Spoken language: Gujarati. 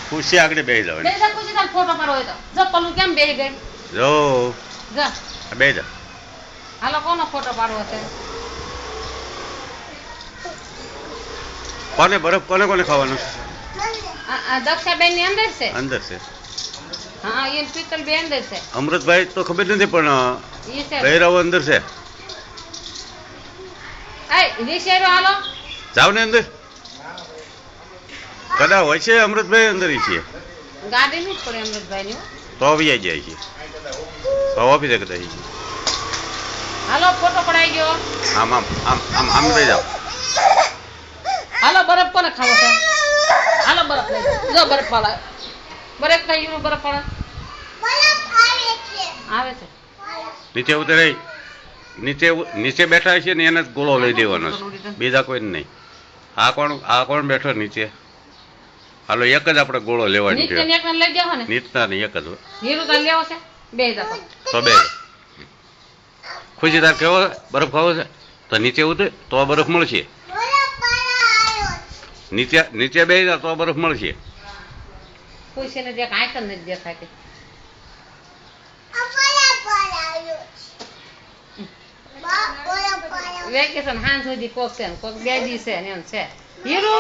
ખુશી આગળ બેસી જવાની. ફોટો પાડો હોય તો જો પલું કેમ બેસી ગઈ જો જા બે જા. હાલો કોનો ફોટો પાડવો છે કોને બરફ કોને કોને ખાવાનું? દક્ષાબેન ની અંદર છે અંદર છે. હા એ પીતલ બે અંદર છે અમૃતભાઈ તો ખબર નથી પણ એ છે ભૈરવ અંદર છે. રીસેરો હાલો જાવ ને અંદર. કદાચ હોય છે અમૃતભાઈ અંદર છે. ગાડી નહીં પડે અમૃતભાઈ ની તો આવી જાય છે. તો ઓફિસે કદાચ છે. હાલો ફોટો પડાઈ ગયો આમ આમ આમ આમ આમ લઈ જાઓ. હાલો બરફ કોને ખાવો છે હાલો બરફ લઈ જાઓ જો બરફ પાડે બરફ કઈ બરફ પાડે આવે છે નીચે ઉતરે. નીચે બેઠા છે ને એને જ ગોળો લઈ દેવાનો છે, બીજા કોઈ નહીં. આ કોણ બેઠો નીચે? હાલો એક જ આપણે ગોળો લેવાની છે. લઈ જાવ ને નીચના નહીં એક જ. હીરો તાર લેવો છે બે જાતો તો બે. ખુશી તાર કેવો બરફ ખાવો છે તો નીચે ઉતરે તો બરફ મળશે. નીચે બે જા તો બરફ મળશે. ખુશી ને દેખ આંખ નથી દેખાતી વેકેશન હાંજ સુધી કોક છે કોક બે દી છે ને એમ છે હીરો